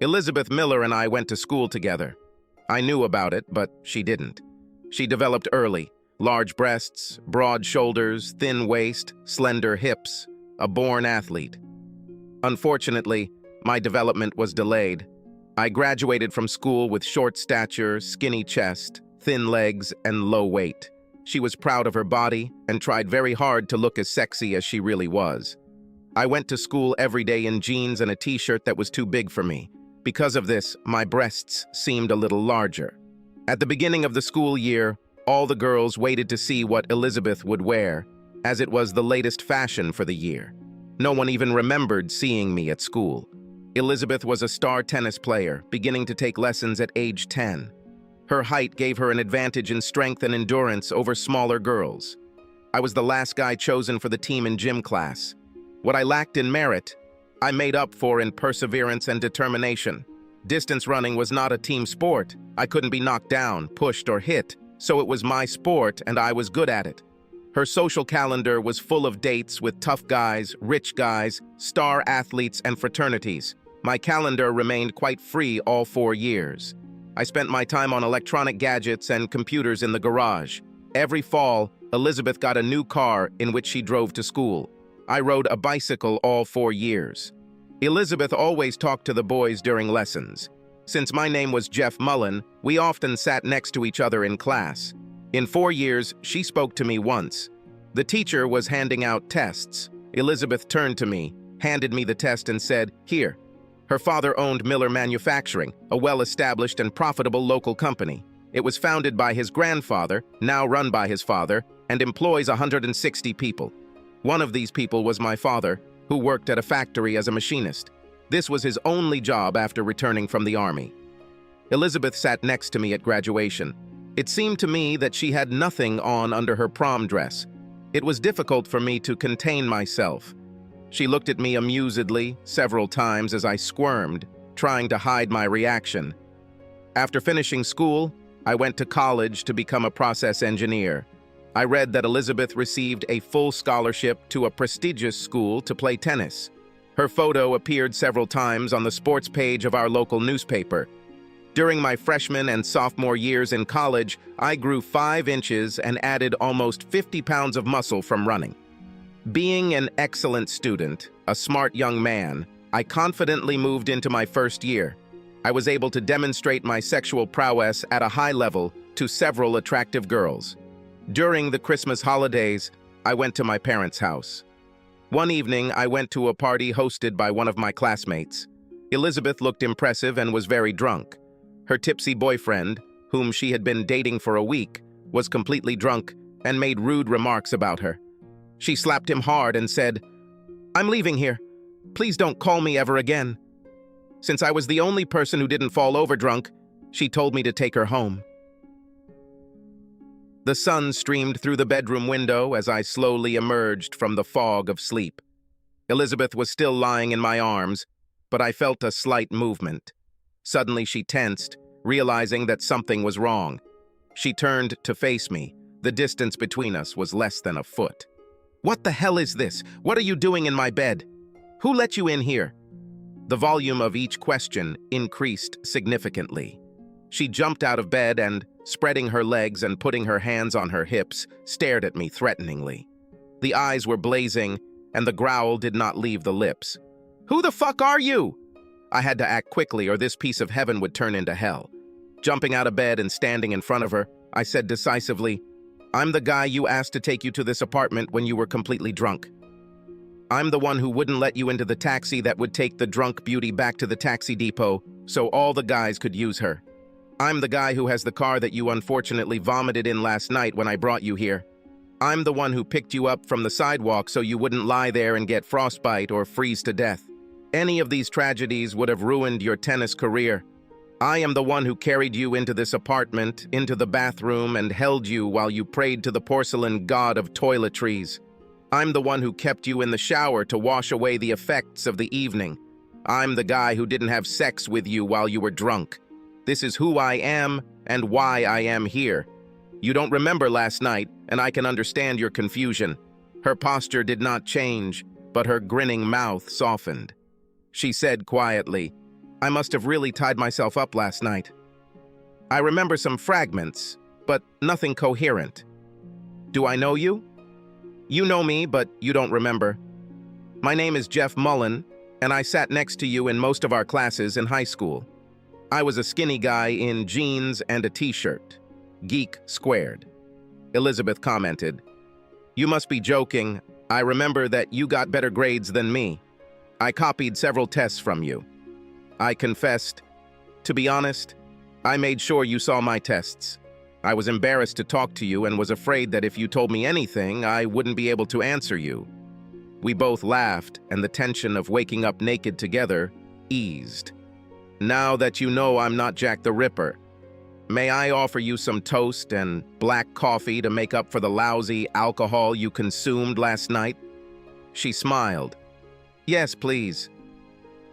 Elizabeth Miller and I went to school together. I knew about it, but she didn't. She developed early: large breasts, broad shoulders, thin waist, slender hips, a born athlete. Unfortunately, my development was delayed. I graduated from school with short stature, skinny chest, thin legs, and low weight. She was proud of her body and tried very hard to look as sexy as she really was. I went to school every day in jeans and a t-shirt that was too big for me. Because of this, my breasts seemed a little larger. At the beginning of the school year, all the girls waited to see what Elizabeth would wear, as it was the latest fashion for the year. No one even remembered seeing me at school. Elizabeth was a star tennis player, beginning to take lessons at age 10. Her height gave her an advantage in strength and endurance over smaller girls. I was the last guy chosen for the team in gym class. What I lacked in merit, I made up for in perseverance and determination. Distance running was not a team sport. I couldn't be knocked down, pushed, or hit, so it was my sport and I was good at it. Her social calendar was full of dates with tough guys, rich guys, star athletes, and fraternities. My calendar remained quite free all 4 years. I spent my time on electronic gadgets and computers in the garage. Every fall, Elizabeth got a new car in which she drove to school. I rode a bicycle all 4 years. Elizabeth always talked to the boys during lessons. Since my name was Jeff Mullen, we often sat next to each other in class. In 4 years, she spoke to me once. The teacher was handing out tests. Elizabeth turned to me, handed me the test, and said, "Here." Her father owned Miller Manufacturing, a well-established and profitable local company. It was founded by his grandfather, now run by his father, and employs 160 people. One of these people was my father, who worked at a factory as a machinist. This was his only job after returning from the army. Elizabeth sat next to me at graduation. It seemed to me that she had nothing on under her prom dress. It was difficult for me to contain myself. She looked at me amusedly several times as I squirmed, trying to hide my reaction. After finishing school, I went to college to become a process engineer. I read that Elizabeth received a full scholarship to a prestigious school to play tennis. Her photo appeared several times on the sports page of our local newspaper. During my freshman and sophomore years in college, I grew 5 inches and added almost 50 pounds of muscle from running. Being an excellent student, a smart young man, I confidently moved into my first year. I was able to demonstrate my sexual prowess at a high level to several attractive girls. During the Christmas holidays, I went to my parents' house. One evening, I went to a party hosted by one of my classmates. Elizabeth looked impressive and was very drunk. Her tipsy boyfriend, whom she had been dating for a week, was completely drunk and made rude remarks about her. She slapped him hard and said, "I'm leaving here. Please don't call me ever again." Since I was the only person who didn't fall over drunk, she told me to take her home. The sun streamed through the bedroom window as I slowly emerged from the fog of sleep. Elizabeth was still lying in my arms, but I felt a slight movement. Suddenly she tensed, realizing that something was wrong. She turned to face me. The distance between us was less than a foot. "What the hell is this? What are you doing in my bed? Who let you in here?" The volume of each question increased significantly. She jumped out of bed and, spreading her legs and putting her hands on her hips, stared at me threateningly. The eyes were blazing, and the growl did not leave the lips. "Who the fuck are you?" I had to act quickly or this piece of heaven would turn into hell. Jumping out of bed and standing in front of her, I said decisively, "I'm the guy you asked to take you to this apartment when you were completely drunk. I'm the one who wouldn't let you into the taxi that would take the drunk beauty back to the taxi depot so all the guys could use her. I'm the guy who has the car that you unfortunately vomited in last night when I brought you here. I'm the one who picked you up from the sidewalk so you wouldn't lie there and get frostbite or freeze to death. Any of these tragedies would have ruined your tennis career. I am the one who carried you into this apartment, into the bathroom, and held you while you prayed to the porcelain god of toiletries. I'm the one who kept you in the shower to wash away the effects of the evening. I'm the guy who didn't have sex with you while you were drunk. This is who I am and why I am here. You don't remember last night, and I can understand your confusion." Her posture did not change, but her grinning mouth softened. She said quietly, I must have really tied myself up last night. I remember some fragments, but nothing coherent. Do I know you? You know me, but you don't remember. My name is Jeff Mullen, and I sat next to you in most of our classes in high school. I was a skinny guy in jeans and a t-shirt. Geek squared. Elizabeth commented, "You must be joking. I remember that you got better grades than me. I copied several tests from you." I confessed, "To be honest, I made sure you saw my tests. I was embarrassed to talk to you and was afraid that if you told me anything, I wouldn't be able to answer you." We both laughed, and the tension of waking up naked together eased. "Now that you know I'm not Jack the Ripper, may I offer you some toast and black coffee to make up for the lousy alcohol you consumed last night?" She smiled. "Yes, please."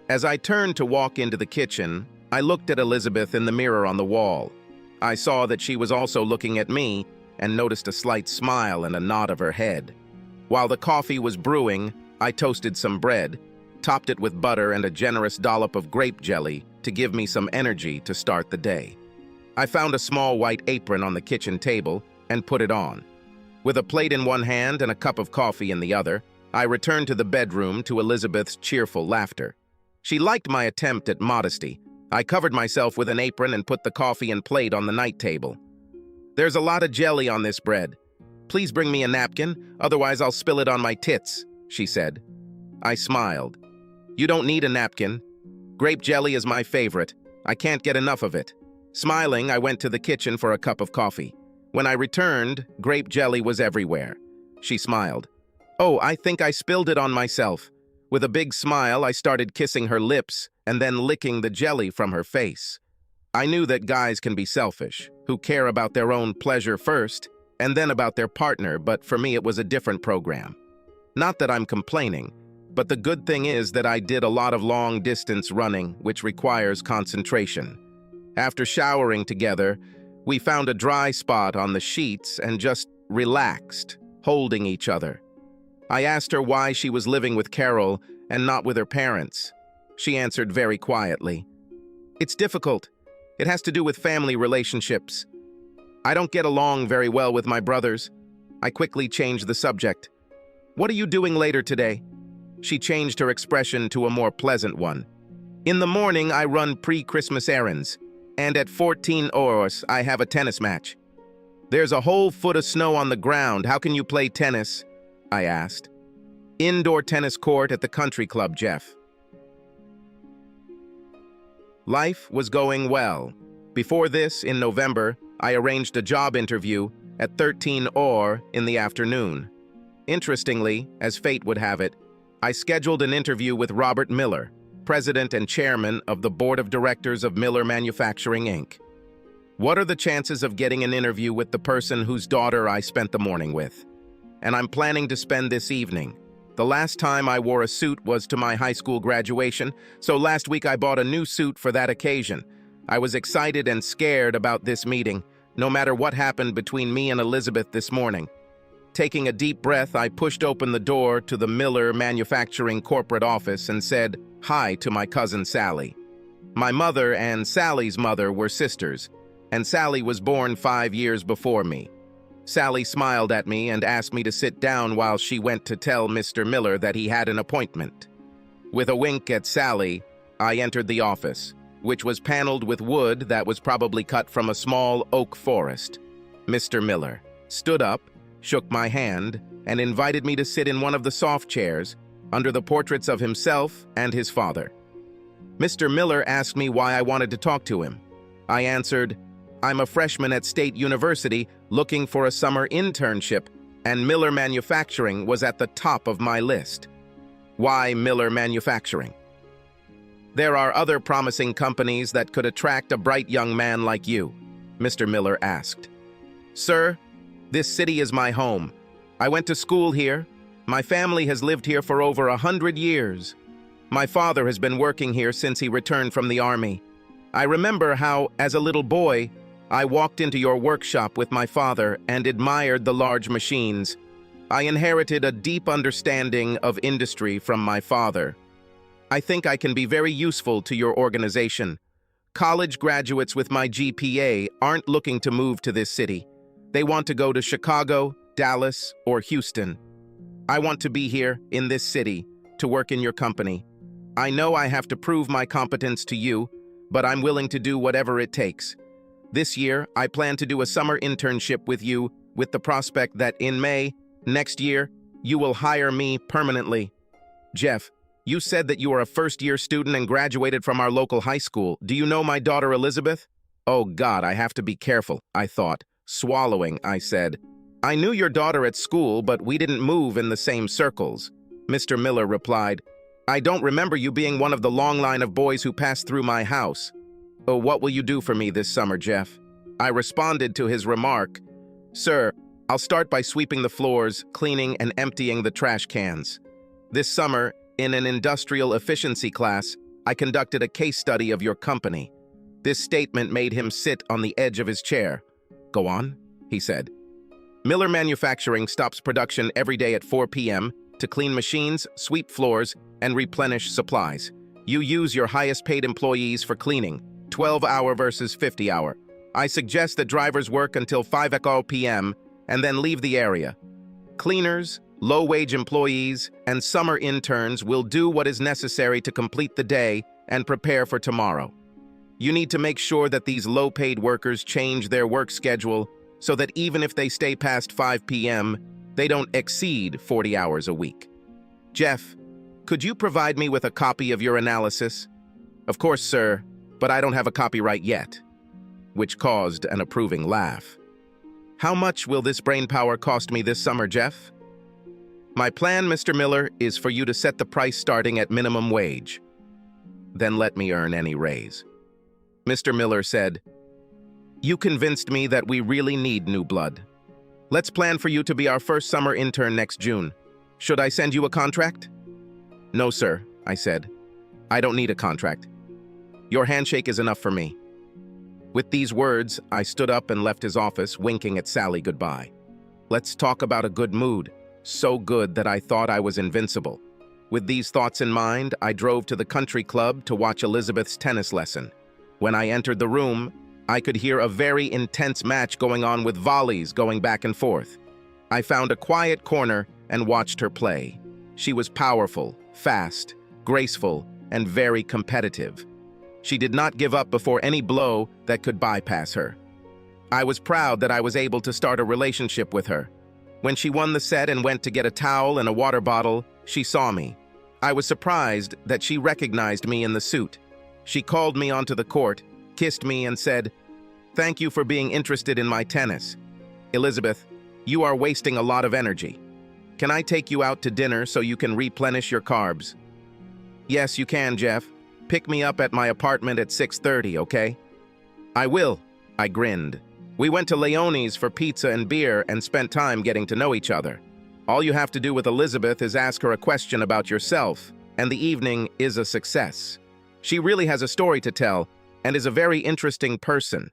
As I turned to walk into the kitchen, I looked at Elizabeth in the mirror on the wall. I saw that she was also looking at me and noticed a slight smile and a nod of her head. While the coffee was brewing, I toasted some bread, topped it with butter and a generous dollop of grape jelly to give me some energy to start the day. I found a small white apron on the kitchen table and put it on. With a plate in one hand and a cup of coffee in the other, I returned to the bedroom to Elizabeth's cheerful laughter. She liked my attempt at modesty. I covered myself with an apron and put the coffee and plate on the night table. "There's a lot of jelly on this bread. Please bring me a napkin, otherwise I'll spill it on my tits," she said. I smiled. "You don't need a napkin. Grape jelly is my favorite. I can't get enough of it." Smiling, I went to the kitchen for a cup of coffee. When I returned, grape jelly was everywhere. She smiled. "Oh, I think I spilled it on myself." With a big smile, I started kissing her lips and then licking the jelly from her face. I knew that guys can be selfish, who care about their own pleasure first, and then about their partner, but for me it was a different program. Not that I'm complaining, but the good thing is that I did a lot of long-distance running, which requires concentration. After showering together, we found a dry spot on the sheets and just relaxed, holding each other. I asked her why she was living with Carol and not with her parents. She answered very quietly, "It's difficult. It has to do with family relationships. I don't get along very well with my brothers." I quickly changed the subject. "What are you doing later today?" She changed her expression to a more pleasant one. "In the morning, I run pre-Christmas errands, and at 14 hours, I have a tennis match." "There's a whole foot of snow on the ground. How can you play tennis?" I asked. "Indoor tennis court at the country club, Jeff." Life was going well. Before this, in November, I arranged a job interview at 13 or in the afternoon. Interestingly, as fate would have it, I scheduled an interview with Robert Miller, president and chairman of the board of directors of Miller Manufacturing, Inc. What are the chances of getting an interview with the person whose daughter I spent the morning with? And I'm planning to spend this evening. The last time I wore a suit was to my high school graduation, so last week I bought a new suit for that occasion. I was excited and scared about this meeting, no matter what happened between me and Elizabeth this morning. Taking a deep breath, I pushed open the door to the Miller Manufacturing corporate office and said hi to my cousin Sally. My mother and Sally's mother were sisters, and Sally was born 5 years before me. Sally smiled at me and asked me to sit down while she went to tell Mr. Miller that he had an appointment. With a wink at Sally, I entered the office, which was paneled with wood that was probably cut from a small oak forest. Mr. Miller stood up, shook my hand, and invited me to sit in one of the soft chairs under the portraits of himself and his father. Mr. Miller asked me why I wanted to talk to him. I answered, "I'm a freshman at State University looking for a summer internship, and Miller Manufacturing was at the top of my list." "Why Miller Manufacturing?" "There are other promising companies that could attract a bright young man like you," Mr. Miller asked. "Sir, this city is my home. I went to school here. My family has lived here for over 100 years. My father has been working here since he returned from the army. I remember how, as a little boy, I walked into your workshop with my father and admired the large machines. I inherited a deep understanding of industry from my father." I think I can be very useful to your organization. College graduates with my GPA aren't looking to move to this city. They want to go to Chicago, Dallas, or Houston. I want to be here, in this city, to work in your company. I know I have to prove my competence to you, but I'm willing to do whatever it takes. This year, I plan to do a summer internship with you with the prospect that in May, next year, you will hire me permanently. Jeff, you said that you are a first-year student and graduated from our local high school. Do you know my daughter Elizabeth? Oh God, I have to be careful, I thought. Swallowing, I said. I knew your daughter at school, but we didn't move in the same circles. Mr. Miller replied, I don't remember you being one of the long line of boys who passed through my house. Oh, what will you do for me this summer, Jeff? I responded to his remark, Sir, I'll start by sweeping the floors, cleaning and emptying the trash cans. This summer, in an industrial efficiency class, I conducted a case study of your company. This statement made him sit on the edge of his chair. Go on, he said. Miller Manufacturing stops production every day at 4 p.m. to clean machines, sweep floors, and replenish supplies. You use your highest-paid employees for cleaning, 12-hour versus 50-hour. I suggest that drivers work until 5 p.m. and then leave the area. Cleaners, low-wage employees, and summer interns will do what is necessary to complete the day and prepare for tomorrow. You need to make sure that these low-paid workers change their work schedule so that even if they stay past 5 p.m., they don't exceed 40 hours a week. Jeff, could you provide me with a copy of your analysis? Of course, sir, but I don't have a copyright yet, which caused an approving laugh. How much will this brainpower cost me this summer, Jeff? My plan, Mr. Miller, is for you to set the price starting at minimum wage. Then let me earn any raise. Mr. Miller said, You convinced me that we really need new blood. Let's plan for you to be our first summer intern next June. Should I send you a contract? No, sir, I said. I don't need a contract. Your handshake is enough for me. With these words, I stood up and left his office, winking at Sally goodbye. Let's talk about a good mood. So good that I thought I was invincible. With these thoughts in mind, I drove to the country club to watch Elizabeth's tennis lesson. When I entered the room, I could hear a very intense match going on with volleys going back and forth. I found a quiet corner and watched her play. She was powerful, fast, graceful, and very competitive. She did not give up before any blow that could bypass her. I was proud that I was able to start a relationship with her. When she won the set and went to get a towel and a water bottle, she saw me. I was surprised that she recognized me in the suit. She called me onto the court, kissed me, and said, Thank you for being interested in my tennis. Elizabeth, you are wasting a lot of energy. Can I take you out to dinner so you can replenish your carbs? Yes, you can, Jeff. Pick me up at my apartment at 6:30, okay? I will, I grinned. We went to Leone's for pizza and beer and spent time getting to know each other. All you have to do with Elizabeth is ask her a question about yourself, and the evening is a success. She really has a story to tell and is a very interesting person.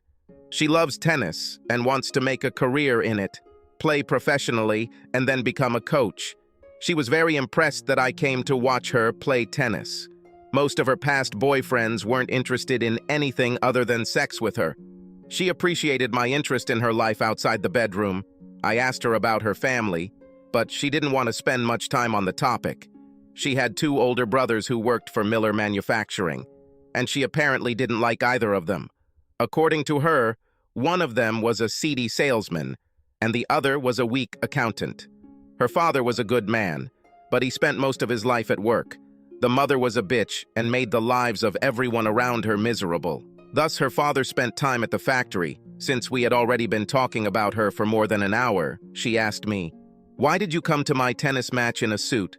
She loves tennis and wants to make a career in it, play professionally, and then become a coach. She was very impressed that I came to watch her play tennis. Most of her past boyfriends weren't interested in anything other than sex with her. She appreciated my interest in her life outside the bedroom. I asked her about her family, but she didn't want to spend much time on the topic. She had 2 older brothers who worked for Miller Manufacturing, and she apparently didn't like either of them. According to her, one of them was a seedy salesman, and the other was a weak accountant. Her father was a good man, but he spent most of his life at work. The mother was a bitch and made the lives of everyone around her miserable. Thus, her father spent time at the factory. Since we had already been talking about her for more than an hour, she asked me, Why did you come to my tennis match in a suit?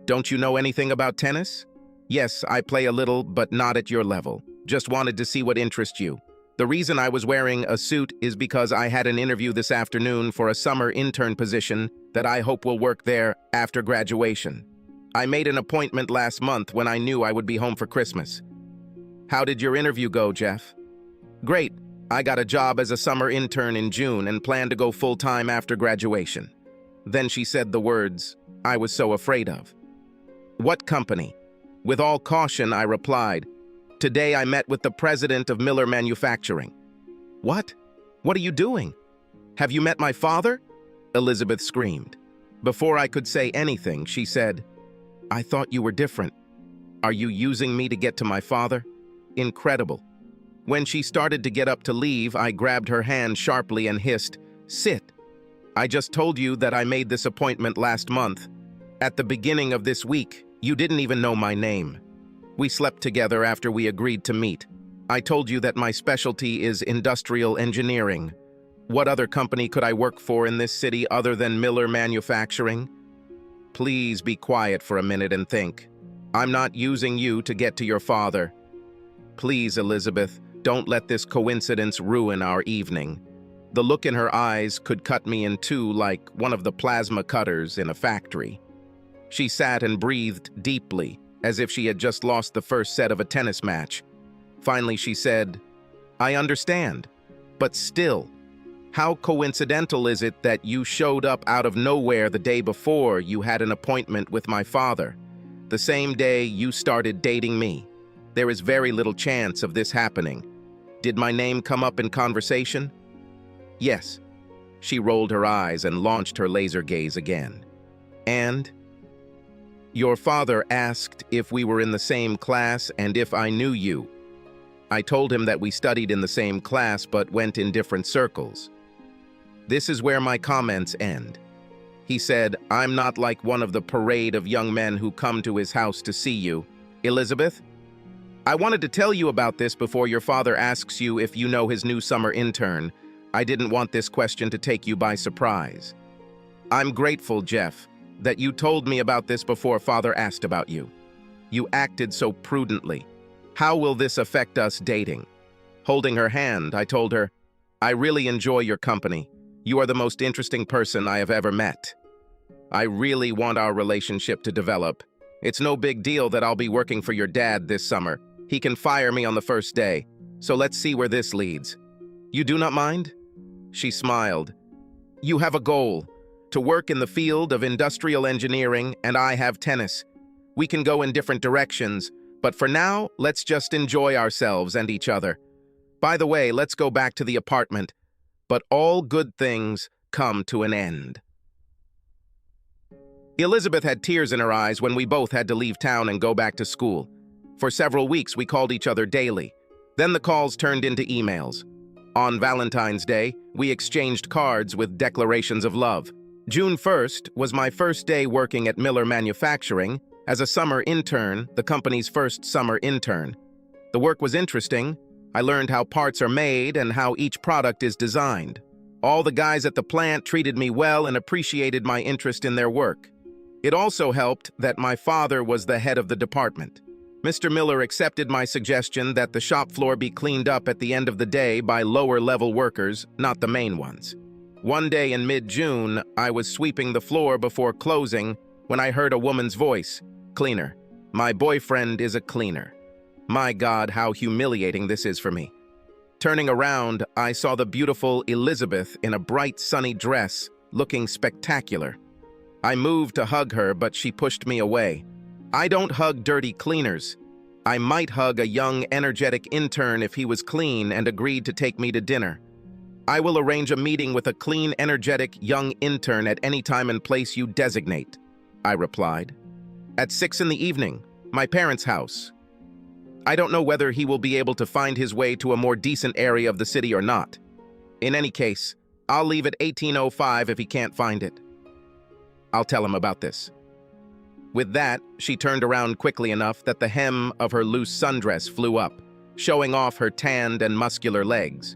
Don't you know anything about tennis? Yes, I play a little, but not at your level. Just wanted to see what interests you. The reason I was wearing a suit is because I had an interview this afternoon for a summer intern position that I hope will work there after graduation. I made an appointment last month when I knew I would be home for Christmas. How did your interview go, Jeff? Great. I got a job as a summer intern in June and plan to go full-time after graduation. Then she said the words I was so afraid of. What company? With all caution, I replied, "Today I met with the president of Miller Manufacturing." "What? What are you doing? Have you met my father?" Elizabeth screamed. Before I could say anything, she said, "I thought you were different. Are you using me to get to my father?" Incredible. When she started to get up to leave, I grabbed her hand sharply and hissed, "Sit. I just told you that I made this appointment last month. At the beginning of this week, you didn't even know my name. We slept together after we agreed to meet. I told you that my specialty is industrial engineering. What other company could I work for in this city other than Miller Manufacturing? Please be quiet for a minute and think. I'm not using you to get to your father. Please, Elizabeth, don't let this coincidence ruin our evening." The look in her eyes could cut me in two like one of the plasma cutters in a factory. She sat and breathed deeply, as if she had just lost the first set of a tennis match. Finally, she said, "I understand, but still, how coincidental is it that you showed up out of nowhere the day before you had an appointment with my father, the same day you started dating me? There is very little chance of this happening. Did my name come up in conversation?" "Yes." She rolled her eyes and launched her laser gaze again. "And?" "Your father asked if we were in the same class and if I knew you. I told him that we studied in the same class but went in different circles. This is where my comments end. He said, 'I'm not like one of the parade of young men who come to his house to see you. Elizabeth, I wanted to tell you about this before your father asks you if you know his new summer intern. I didn't want this question to take you by surprise. I'm grateful, Jeff, that you told me about this before father asked about you. You acted so prudently. How will this affect us dating?' Holding her hand, I told her, 'I really enjoy your company. You are the most interesting person I have ever met. I really want our relationship to develop. It's no big deal that I'll be working for your dad this summer. He can fire me on the first day. So let's see where this leads. You do not mind?' She smiled. 'You have a goal, to work in the field of industrial engineering, and I have tennis. We can go in different directions, but for now, let's just enjoy ourselves and each other. By the way, let's go back to the apartment. But all good things come to an end.'" Elizabeth had tears in her eyes when we both had to leave town and go back to school. For several weeks, we called each other daily. Then the calls turned into emails. On Valentine's Day, we exchanged cards with declarations of love. June 1st was my first day working at Miller Manufacturing as a summer intern, the company's first summer intern. The work was interesting. I learned how parts are made and how each product is designed. All the guys at the plant treated me well and appreciated my interest in their work. It also helped that my father was the head of the department. Mr. Miller accepted my suggestion that the shop floor be cleaned up at the end of the day by lower-level workers, not the main ones. One day in mid-June, I was sweeping the floor before closing when I heard a woman's voice, "Cleaner. My boyfriend is a cleaner." My God, how humiliating this is for me. Turning around, I saw the beautiful Elizabeth in a bright sunny dress, looking spectacular. I moved to hug her, but she pushed me away. I don't hug dirty cleaners. I might hug a young, energetic intern if he was clean and agreed to take me to dinner. I will arrange a meeting with a clean, energetic, young intern at any time and place you designate, I replied. At 6 in the evening, my parents' house. I don't know whether he will be able to find his way to a more decent area of the city or not. In any case, I'll leave at 18:05 if he can't find it. I'll tell him about this. With that, she turned around quickly enough that the hem of her loose sundress flew up, showing off her tanned and muscular legs.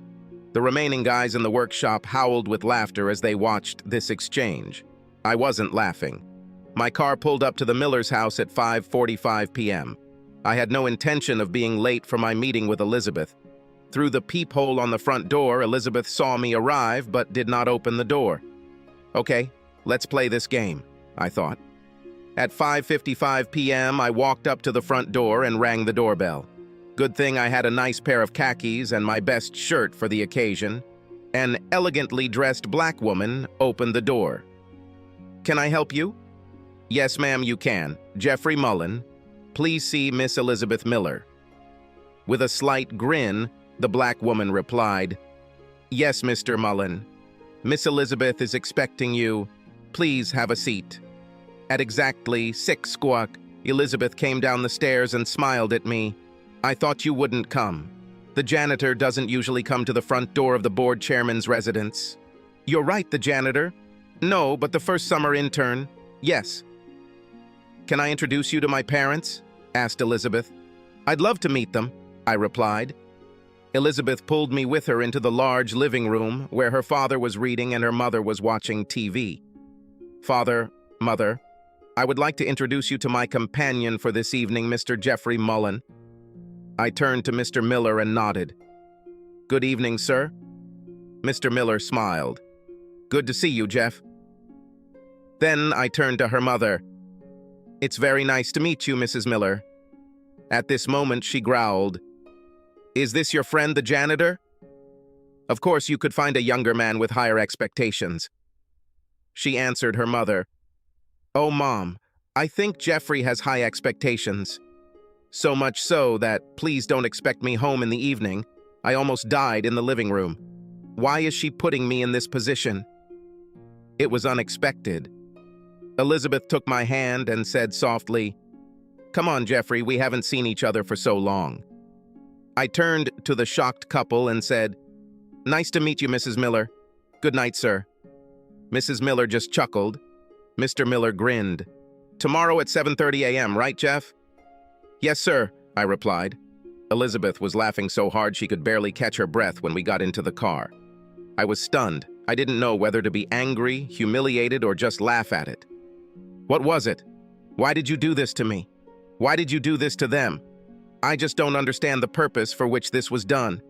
The remaining guys in the workshop howled with laughter as they watched this exchange. I wasn't laughing. My car pulled up to the Miller's house at 5:45 p.m. I had no intention of being late for my meeting with Elizabeth. Through the peephole on the front door, Elizabeth saw me arrive but did not open the door. Okay, let's play this game, I thought. At 5:55 p.m., I walked up to the front door and rang the doorbell. Good thing I had a nice pair of khakis and my best shirt for the occasion. An elegantly dressed black woman opened the door. "Can I help you?" "Yes, ma'am, you can. Jeffrey Mullen. Please see Miss Elizabeth Miller." With a slight grin, the black woman replied, "Yes, Mr. Mullen. Miss Elizabeth is expecting you. Please have a seat." At exactly 6 o'clock, Elizabeth came down the stairs and smiled at me. "I thought you wouldn't come. The janitor doesn't usually come to the front door of the board chairman's residence." "You're right, the janitor." "No, but the first summer intern." "Yes." "Can I introduce you to my parents?" asked Elizabeth. "I'd love to meet them," I replied. Elizabeth pulled me with her into the large living room where her father was reading and her mother was watching TV. "Father, Mother, I would like to introduce you to my companion for this evening, Mr. Jeffrey Mullen." I turned to Mr. Miller and nodded. "Good evening, sir." Mr. Miller smiled. "Good to see you, Jeff." Then I turned to her mother. "It's very nice to meet you, Mrs. Miller." At this moment, she growled, "Is this your friend, the janitor?" Of course, you could find a younger man with higher expectations. She answered her mother, "Oh, Mom, I think Jeffrey has high expectations. So much so that please don't expect me home in the evening. I almost died in the living room. Why is she putting me in this position?" It was unexpected. Elizabeth took my hand and said softly, "Come on, Jeffrey, we haven't seen each other for so long." I turned to the shocked couple and said, "Nice to meet you, Mrs. Miller. Good night, sir." Mrs. Miller just chuckled. Mr. Miller grinned. "Tomorrow at 7:30 a.m., right, Jeff?" "Yes, sir," I replied. Elizabeth was laughing so hard she could barely catch her breath when we got into the car. I was stunned. I didn't know whether to be angry, humiliated, or just laugh at it. "What was it? Why did you do this to me? Why did you do this to them? I just don't understand the purpose for which this was done."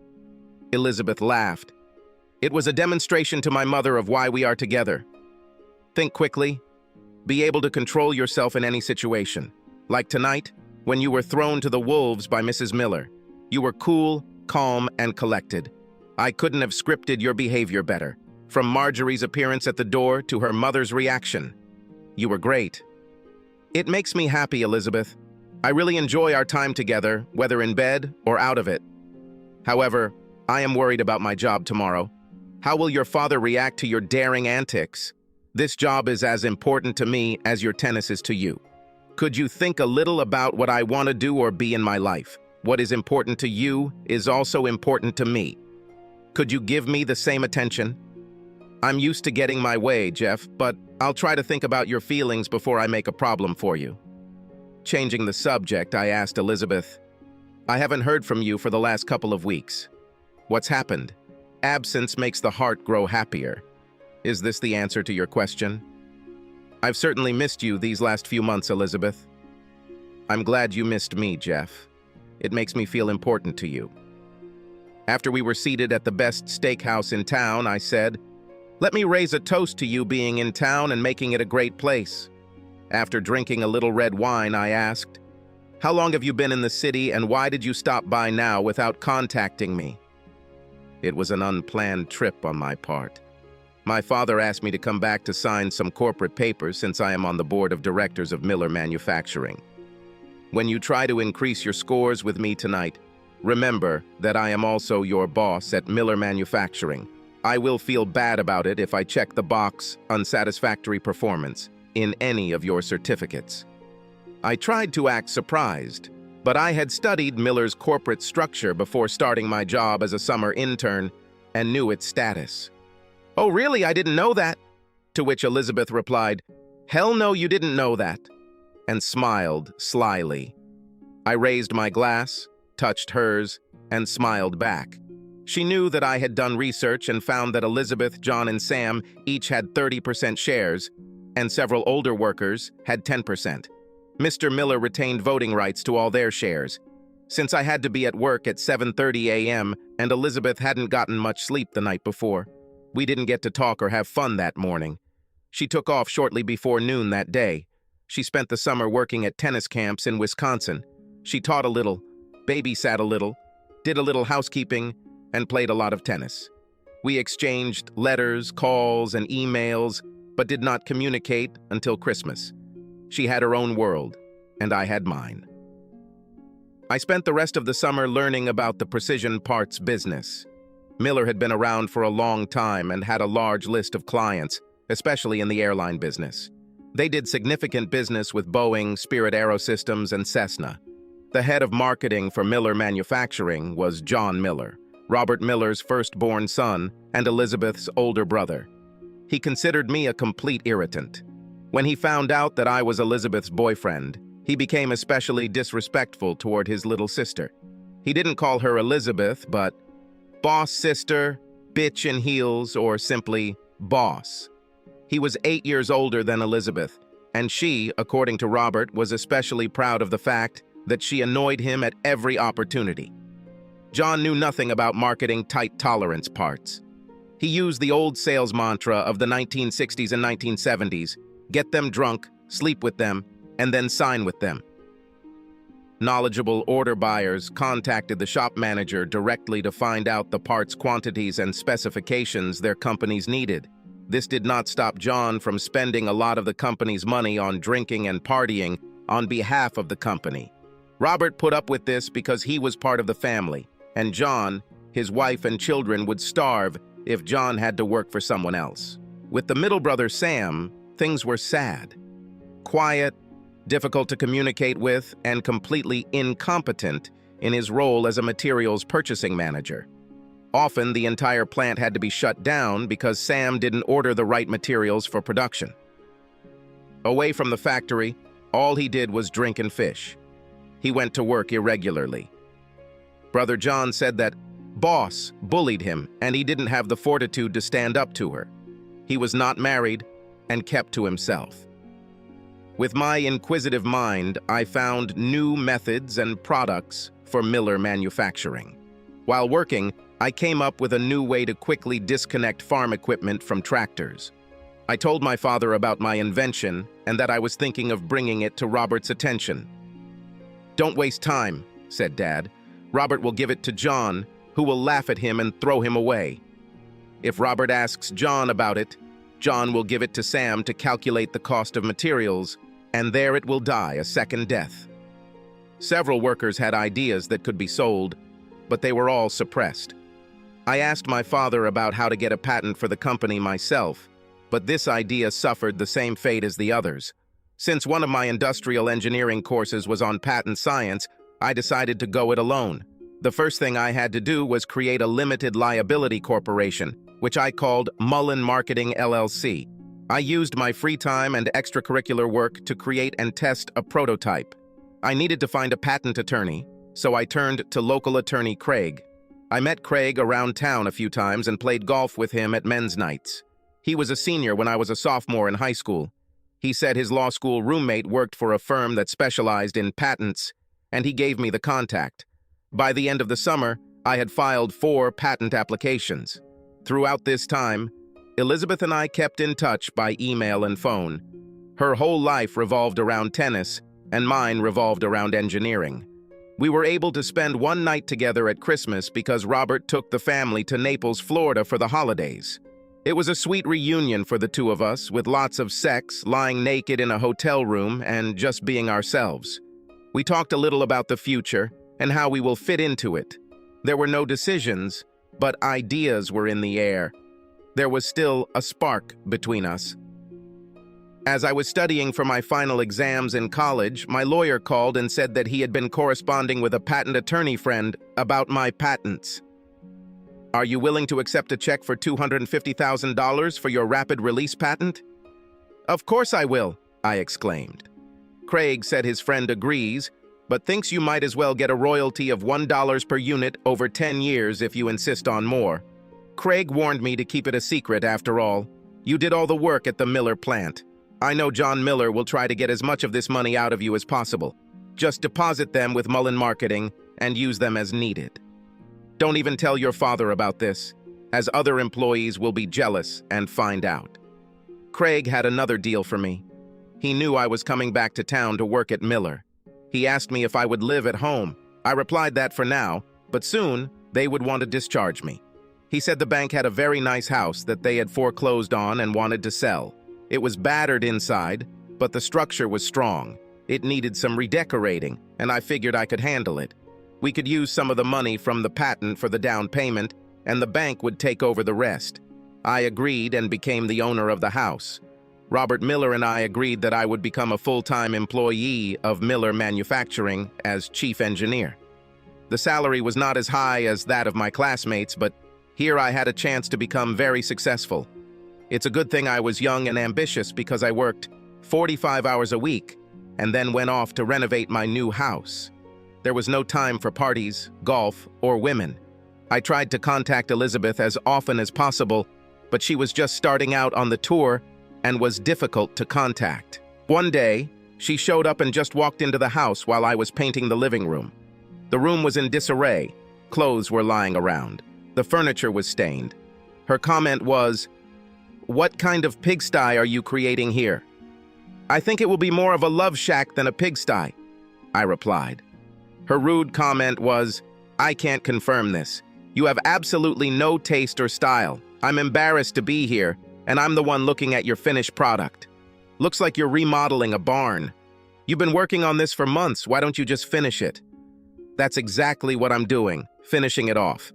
Elizabeth laughed. "It was a demonstration to my mother of why we are together. Think quickly. Be able to control yourself in any situation. Like tonight, when you were thrown to the wolves by Mrs. Miller. You were cool, calm, and collected. I couldn't have scripted your behavior better. From Marjorie's appearance at the door to her mother's reaction. You were great. It makes me happy, Elizabeth. I really enjoy our time together, whether in bed or out of it. However, I am worried about my job tomorrow. How will your father react to your daring antics? This job is as important to me as your tennis is to you. Could you think a little about what I want to do or be in my life? What is important to you is also important to me. Could you give me the same attention? I'm used to getting my way, Jeff, but I'll try to think about your feelings before I make a problem for you." Changing the subject, I asked Elizabeth, "I haven't heard from you for the last couple of weeks. What's happened? Absence makes the heart grow happier. Is this the answer to your question?" "I've certainly missed you these last few months, Elizabeth." "I'm glad you missed me, Jeff. It makes me feel important to you." After we were seated at the best steakhouse in town, I said, "Let me raise a toast to you being in town and making it a great place." After drinking a little red wine, I asked, "How long have you been in the city and why did you stop by now without contacting me?" It was an unplanned trip on my part. My father asked me to come back to sign some corporate papers since I am on the board of directors of Miller Manufacturing. When you try to increase your scores with me tonight, remember that I am also your boss at Miller Manufacturing. I will feel bad about it if I check the box unsatisfactory performance in any of your certificates. I tried to act surprised, but I had studied Miller's corporate structure before starting my job as a summer intern and knew its status. "Oh, really? I didn't know that." To which Elizabeth replied, "Hell no, you didn't know that," and smiled slyly. I raised my glass, touched hers, and smiled back. She knew that I had done research and found that Elizabeth, John, and Sam each had 30% shares, and several older workers had 10%. Mr. Miller retained voting rights to all their shares. Since I had to be at work at 7:30 a.m. and Elizabeth hadn't gotten much sleep the night before, we didn't get to talk or have fun that morning. She took off shortly before noon that day. She spent the summer working at tennis camps in Wisconsin. She taught a little, babysat a little, did a little housekeeping, and played a lot of tennis. We exchanged letters, calls, and emails, but did not communicate until Christmas. She had her own world, and I had mine. I spent the rest of the summer learning about the precision parts business. Miller had been around for a long time and had a large list of clients, especially in the airline business. They did significant business with Boeing, Spirit Aerosystems, and Cessna. The head of marketing for Miller Manufacturing was John Miller, Robert Miller's firstborn son and Elizabeth's older brother. He considered me a complete irritant. When he found out that I was Elizabeth's boyfriend, he became especially disrespectful toward his little sister. He didn't call her Elizabeth, but boss sister, bitch in heels, or simply boss. He was 8 years older than Elizabeth, and she, according to Robert, was especially proud of the fact that she annoyed him at every opportunity. John knew nothing about marketing tight tolerance parts. He used the old sales mantra of the 1960s and 1970s, get them drunk, sleep with them, and then sign with them. Knowledgeable order buyers contacted the shop manager directly to find out the parts quantities and specifications their companies needed. This did not stop John from spending a lot of the company's money on drinking and partying on behalf of the company. Robert put up with this because he was part of the family, and John, his wife and children would starve if John had to work for someone else. With the middle brother Sam, things were sad. Quiet, difficult to communicate with, and completely incompetent in his role as a materials purchasing manager. Often, the entire plant had to be shut down because Sam didn't order the right materials for production. Away from the factory, all he did was drink and fish. He went to work irregularly. Brother John said that boss bullied him and he didn't have the fortitude to stand up to her. He was not married and kept to himself. With my inquisitive mind, I found new methods and products for Miller Manufacturing. While working, I came up with a new way to quickly disconnect farm equipment from tractors. I told my father about my invention and that I was thinking of bringing it to Robert's attention. "Don't waste time," said Dad. "Robert will give it to John, who will laugh at him and throw him away. If Robert asks John about it, John will give it to Sam to calculate the cost of materials, and there it will die a second death." Several workers had ideas that could be sold, but they were all suppressed. I asked my father about how to get a patent for the company myself, but this idea suffered the same fate as the others. Since one of my industrial engineering courses was on patent science, I decided to go it alone. The first thing I had to do was create a limited liability corporation, which I called Mullen Marketing LLC. I used my free time and extracurricular work to create and test a prototype. I needed to find a patent attorney, so I turned to local attorney Craig. I met Craig around town a few times and played golf with him at men's nights. He was a senior when I was a sophomore in high school. He said his law school roommate worked for a firm that specialized in patents, and he gave me the contact. By the end of the summer, I had filed 4 patent applications. Throughout this time, Elizabeth and I kept in touch by email and phone. Her whole life revolved around tennis, and mine revolved around engineering. We were able to spend one night together at Christmas because Robert took the family to Naples, Florida for the holidays. It was a sweet reunion for the two of us, with lots of sex, lying naked in a hotel room, and just being ourselves. We talked a little about the future and how we will fit into it. There were no decisions, but ideas were in the air. There was still a spark between us. As I was studying for my final exams in college, my lawyer called and said that he had been corresponding with a patent attorney friend about my patents. "Are you willing to accept a check for $250,000 for your rapid release patent?" "Of course I will," I exclaimed. Craig said his friend agrees, but thinks you might as well get a royalty of $1 per unit over 10 years if you insist on more. Craig warned me to keep it a secret after all. You did all the work at the Miller plant. I know John Miller will try to get as much of this money out of you as possible. Just deposit them with Mullen Marketing and use them as needed. Don't even tell your father about this, as other employees will be jealous and find out. Craig had another deal for me. He knew I was coming back to town to work at Miller. He asked me if I would live at home. I replied that for now, but soon they would want to discharge me. He said the bank had a very nice house that they had foreclosed on and wanted to sell. It was battered inside, but the structure was strong. It needed some redecorating, and I figured I could handle it. We could use some of the money from the patent for the down payment, and the bank would take over the rest. I agreed and became the owner of the house. Robert Miller and I agreed that I would become a full-time employee of Miller Manufacturing as chief engineer. The salary was not as high as that of my classmates, but here I had a chance to become very successful. It's a good thing I was young and ambitious because I worked 45 hours a week and then went off to renovate my new house. There was no time for parties, golf, or women. I tried to contact Elizabeth as often as possible, but she was just starting out on the tour and was difficult to contact. One day, she showed up and just walked into the house while I was painting the living room. The room was in disarray. Clothes were lying around. The furniture was stained. Her comment was, "What kind of pigsty are you creating here?" "I think it will be more of a love shack than a pigsty," I replied. Her rude comment was, "I can't confirm this. You have absolutely no taste or style. I'm embarrassed to be here, and I'm the one looking at your finished product. Looks like you're remodeling a barn. You've been working on this for months. Why don't you just finish it?" That's exactly what I'm doing, finishing it off.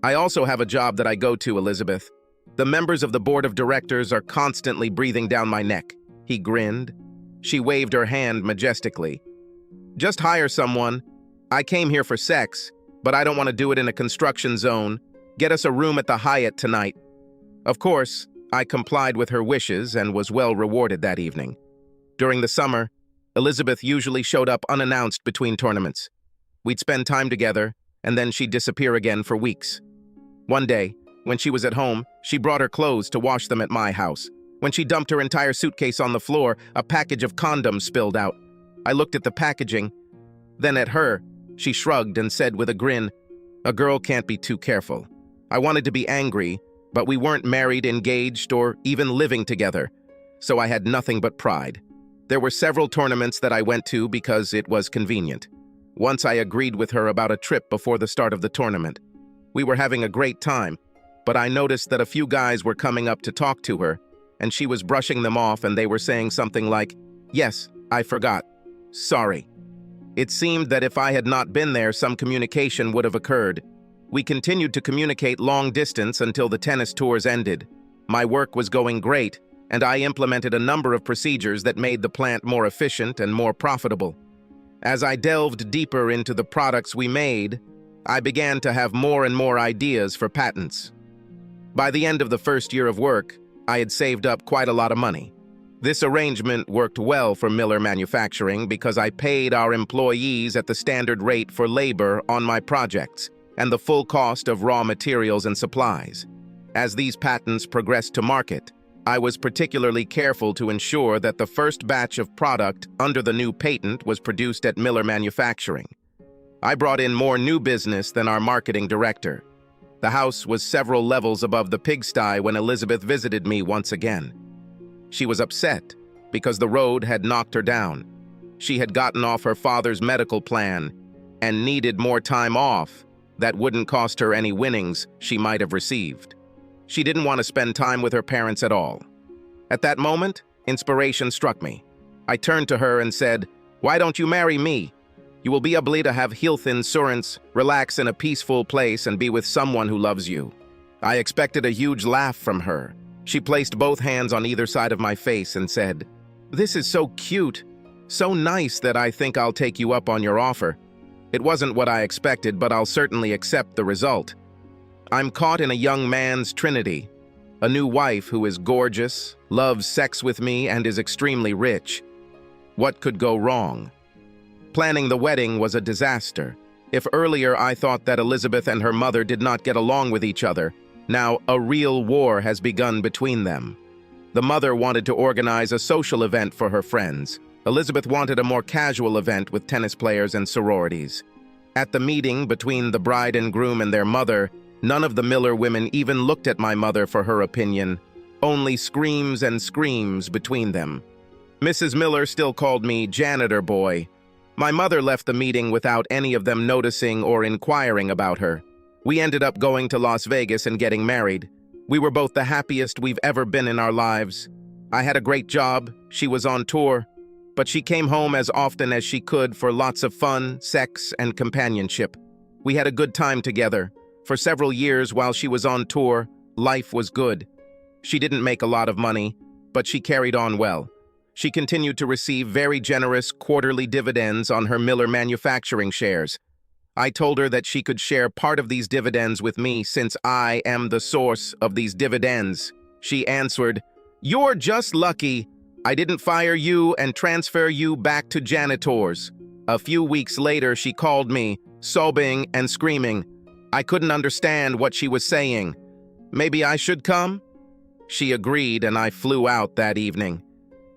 I also have a job that I go to, Elizabeth. The members of the board of directors are constantly breathing down my neck. He grinned. She waved her hand majestically. "Just hire someone. I came here for sex, but I don't want to do it in a construction zone. Get us a room at the Hyatt tonight." Of course, I complied with her wishes and was well rewarded that evening. During the summer, Elizabeth usually showed up unannounced between tournaments. We'd spend time together, and then she'd disappear again for weeks. One day, when she was at home, she brought her clothes to wash them at my house. When she dumped her entire suitcase on the floor, a package of condoms spilled out. I looked at the packaging, then at her. She shrugged and said with a grin, "A girl can't be too careful." I wanted to be angry, but we weren't married, engaged, or even living together, so I had nothing but pride. There were several tournaments that I went to because it was convenient. Once I agreed with her about a trip before the start of the tournament. We were having a great time, but I noticed that a few guys were coming up to talk to her, and she was brushing them off, and they were saying something like, "Yes, I forgot. Sorry." It seemed that if I had not been there, some communication would have occurred. We continued to communicate long distance until the tennis tours ended. My work was going great, and I implemented a number of procedures that made the plant more efficient and more profitable. As I delved deeper into the products we made, I began to have more and more ideas for patents. By the end of the first year of work, I had saved up quite a lot of money. This arrangement worked well for Miller Manufacturing because I paid our employees at the standard rate for labor on my projects and the full cost of raw materials and supplies. As these patents progressed to market, I was particularly careful to ensure that the first batch of product under the new patent was produced at Miller Manufacturing. I brought in more new business than our marketing director. The house was several levels above the pigsty when Elizabeth visited me once again. She was upset because the road had knocked her down. She had gotten off her father's medical plan and needed more time off that wouldn't cost her any winnings she might have received. She didn't want to spend time with her parents at all. At that moment, inspiration struck me. I turned to her and said, "Why don't you marry me? You will be able to have health insurance, relax in a peaceful place, and be with someone who loves you." I expected a huge laugh from her. She placed both hands on either side of my face and said, "This is so cute, so nice that I think I'll take you up on your offer. It wasn't what I expected, but I'll certainly accept the result. I'm caught in a young man's trinity, a new wife who is gorgeous, loves sex with me, and is extremely rich. What could go wrong?" Planning the wedding was a disaster. If earlier I thought that Elizabeth and her mother did not get along with each other, now a real war has begun between them. The mother wanted to organize a social event for her friends. Elizabeth wanted a more casual event with tennis players and sororities. At the meeting between the bride and groom and their mother, none of the Miller women even looked at my mother for her opinion, only screams and screams between them. Mrs. Miller still called me janitor boy. My mother left the meeting without any of them noticing or inquiring about her. We ended up going to Las Vegas and getting married. We were both the happiest we've ever been in our lives. I had a great job, she was on tour, but she came home as often as she could for lots of fun, sex, and companionship. We had a good time together. For several years while she was on tour, life was good. She didn't make a lot of money, but she carried on well. She continued to receive very generous quarterly dividends on her Miller Manufacturing shares. I told her that she could share part of these dividends with me since I am the source of these dividends. She answered, "You're just lucky. I didn't fire you and transfer you back to janitors." A few weeks later, she called me, sobbing and screaming. I couldn't understand what she was saying. "Maybe I should come?" She agreed, and I flew out that evening.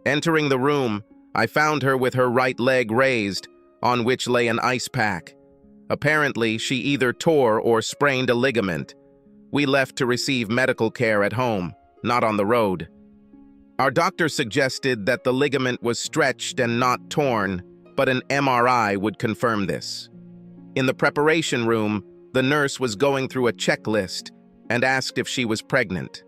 Entering the room, I found her with her right leg raised, on which lay an ice pack. Apparently, she either tore or sprained a ligament. We left to receive medical care at home, not on the road. Our doctor suggested that the ligament was stretched and not torn, but an MRI would confirm this. In the preparation room, the nurse was going through a checklist and asked if she was pregnant.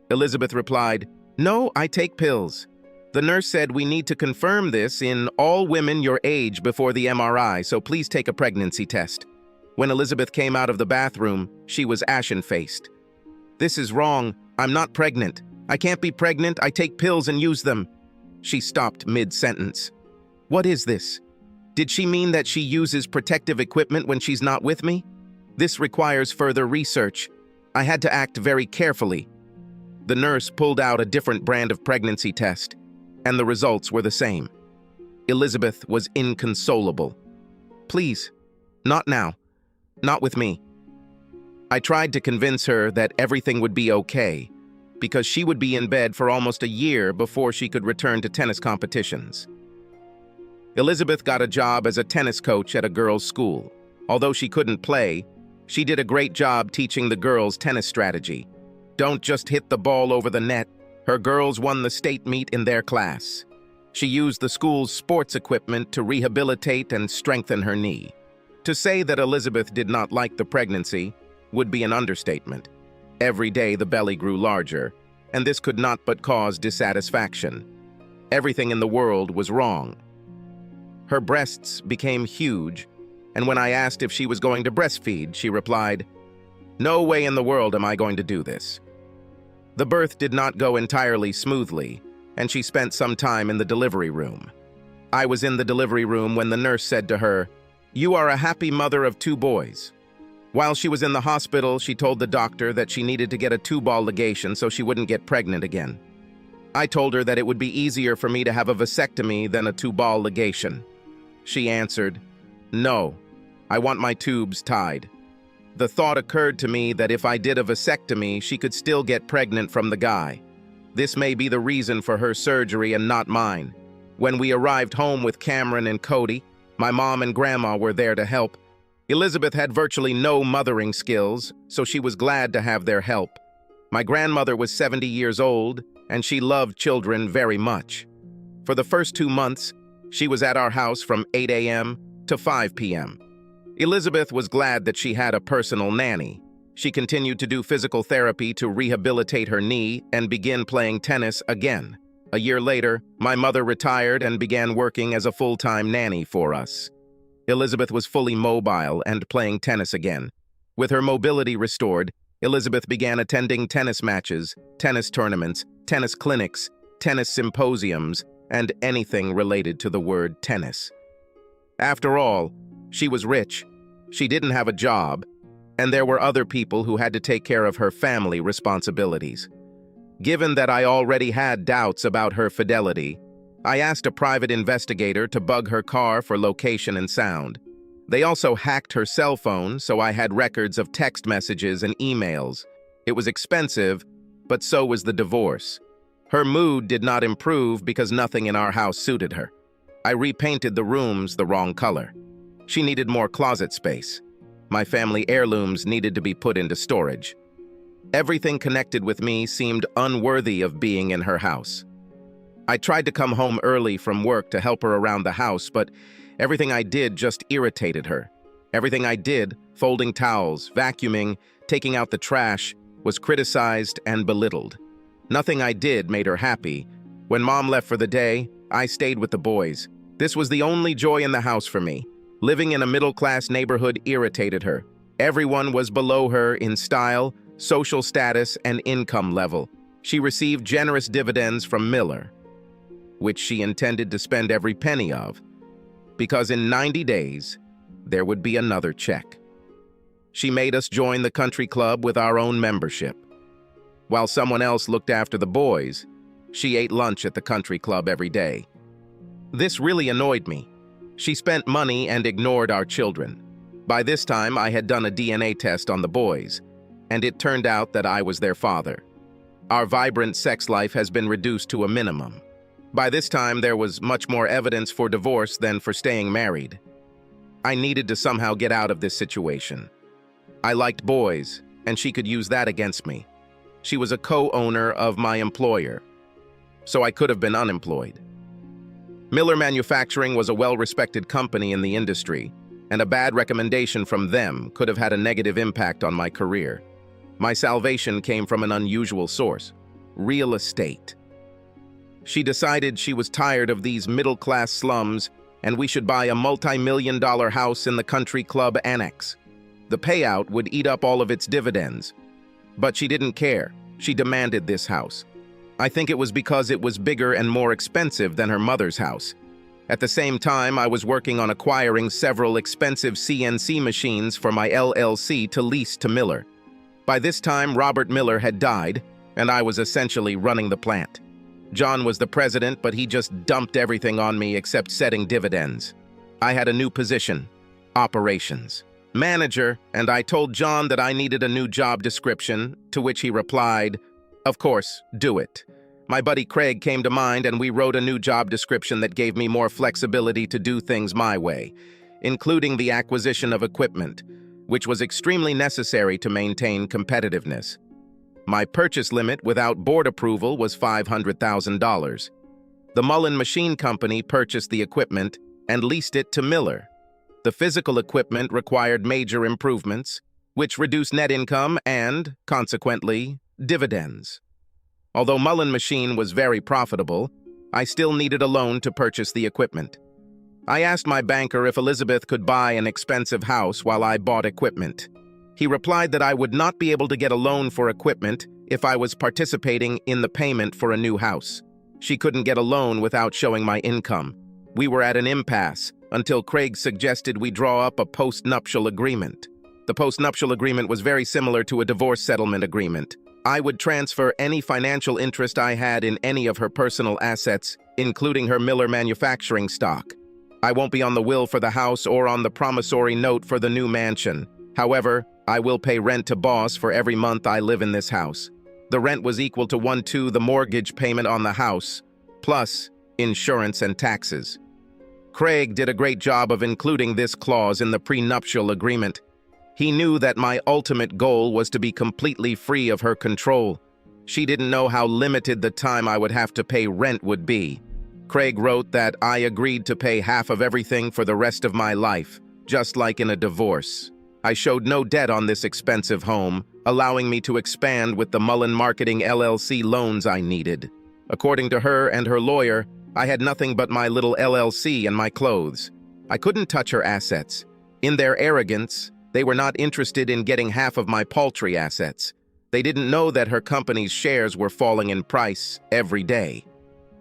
Elizabeth replied, "No, I take pills." The nurse said, "We need to confirm this in all women your age before the MRI, so please take a pregnancy test." When Elizabeth came out of the bathroom, she was ashen-faced. "This is wrong. I'm not pregnant. I can't be pregnant. I take pills and use them." She stopped mid-sentence. "What is this? Did she mean that she uses protective equipment when she's not with me? This requires further research. I had to act very carefully." The nurse pulled out a different brand of pregnancy test, and the results were the same. Elizabeth was inconsolable. "Please, not now. Not with me." I tried to convince her that everything would be okay, because she would be in bed for almost a year before she could return to tennis competitions. Elizabeth got a job as a tennis coach at a girls' school. Although she couldn't play, she did a great job teaching the girls tennis strategy. Don't just hit the ball over the net. Her girls won the state meet in their class. She used the school's sports equipment to rehabilitate and strengthen her knee. To say that Elizabeth did not like the pregnancy would be an understatement. Every day the belly grew larger, and this could not but cause dissatisfaction. Everything in the world was wrong. Her breasts became huge, and when I asked if she was going to breastfeed, she replied, "No way in the world am I going to do this." The birth did not go entirely smoothly, and she spent some time in the delivery room. I was in the delivery room when the nurse said to her, "You are a happy mother of 2 boys." While she was in the hospital, she told the doctor that she needed to get a 2-ball ligation so she wouldn't get pregnant again. I told her that it would be easier for me to have a vasectomy than a 2-ball ligation. She answered, "No, I want my tubes tied." The thought occurred to me that if I did a vasectomy, she could still get pregnant from the guy. This may be the reason for her surgery and not mine. When we arrived home with Cameron and Cody, my mom and grandma were there to help. Elizabeth had virtually no mothering skills, so she was glad to have their help. My grandmother was 70 years old, and she loved children very much. For the first 2 months, she was at our house from 8 a.m. to 5 p.m. Elizabeth was glad that she had a personal nanny. She continued to do physical therapy to rehabilitate her knee and begin playing tennis again. A year later, my mother retired and began working as a full-time nanny for us. Elizabeth was fully mobile and playing tennis again. With her mobility restored, Elizabeth began attending tennis matches, tennis tournaments, tennis clinics, tennis symposiums, and anything related to the word tennis. After all, she was rich, she didn't have a job, and there were other people who had to take care of her family responsibilities. Given that I already had doubts about her fidelity, I asked a private investigator to bug her car for location and sound. They also hacked her cell phone, so I had records of text messages and emails. It was expensive, but so was the divorce. Her mood did not improve because nothing in our house suited her. I repainted the rooms the wrong color. She needed more closet space. My family heirlooms needed to be put into storage. Everything connected with me seemed unworthy of being in her house. I tried to come home early from work to help her around the house, but everything I did just irritated her. Everything I did, folding towels, vacuuming, taking out the trash, was criticized and belittled. Nothing I did made her happy. When Mom left for the day, I stayed with the boys. This was the only joy in the house for me. Living in a middle-class neighborhood irritated her. Everyone was below her in style, social status, and income level. She received generous dividends from Miller, which she intended to spend every penny of, because in 90 days, there would be another check. She made us join the country club with our own membership. While someone else looked after the boys, she ate lunch at the country club every day. This really annoyed me. She spent money and ignored our children. By this time, I had done a DNA test on the boys, and it turned out that I was their father. Our vibrant sex life has been reduced to a minimum. By this time, there was much more evidence for divorce than for staying married. I needed to somehow get out of this situation. I liked boys, and she could use that against me. She was a co-owner of my employer, so I could have been unemployed. Miller Manufacturing was a well-respected company in the industry, and a bad recommendation from them could have had a negative impact on my career. My salvation came from an unusual source: real estate. She decided she was tired of these middle-class slums and we should buy a multi-million-dollar house in the country club annex. The payout would eat up all of its dividends. But she didn't care. She demanded this house. I think it was because it was bigger and more expensive than her mother's house. At the same time, I was working on acquiring several expensive CNC machines for my LLC to lease to Miller. By this time, Robert Miller had died, and I was essentially running the plant. John was the president, but he just dumped everything on me except setting dividends. I had a new position: operations manager, and I told John that I needed a new job description, to which he replied, "Of course, do it." My buddy Craig came to mind, and we wrote a new job description that gave me more flexibility to do things my way, including the acquisition of equipment, which was extremely necessary to maintain competitiveness. My purchase limit without board approval was $500,000. The Mullen Machine Company purchased the equipment and leased it to Miller. The physical equipment required major improvements, which reduced net income and, consequently, dividends. Although Mullen Machine was very profitable, I still needed a loan to purchase the equipment. I asked my banker if Elizabeth could buy an expensive house while I bought equipment. He replied that I would not be able to get a loan for equipment if I was participating in the payment for a new house. She couldn't get a loan without showing my income. We were at an impasse until Craig suggested we draw up a post-nuptial agreement. The post-nuptial agreement was very similar to a divorce settlement agreement. I would transfer any financial interest I had in any of her personal assets, including her Miller Manufacturing stock. I won't be on the will for the house or on the promissory note for the new mansion. However, I will pay rent to boss for every month I live in this house. The rent was equal to 1/2 the mortgage payment on the house, plus insurance and taxes. Craig did a great job of including this clause in the prenuptial agreement. He knew that my ultimate goal was to be completely free of her control. She didn't know how limited the time I would have to pay rent would be. Craig wrote that I agreed to pay half of everything for the rest of my life, just like in a divorce. I showed no debt on this expensive home, allowing me to expand with the Mullen Marketing LLC loans I needed. According to her and her lawyer, I had nothing but my little LLC and my clothes. I couldn't touch her assets. In their arrogance, they were not interested in getting half of my paltry assets. They didn't know that her company's shares were falling in price every day.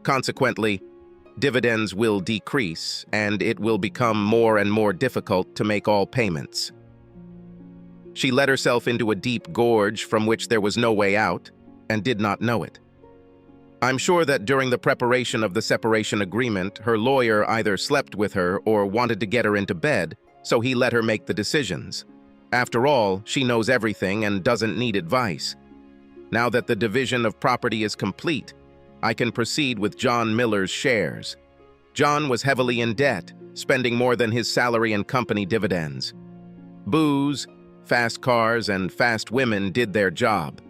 Consequently, dividends will decrease, and it will become more and more difficult to make all payments. She let herself into a deep gorge from which there was no way out, and did not know it. I'm sure that during the preparation of the separation agreement, her lawyer either slept with her or wanted to get her into bed, so he let her make the decisions. After all, she knows everything and doesn't need advice. Now that the division of property is complete, I can proceed with John Miller's shares. John was heavily in debt, spending more than his salary and company dividends. Booze, fast cars, and fast women did their job.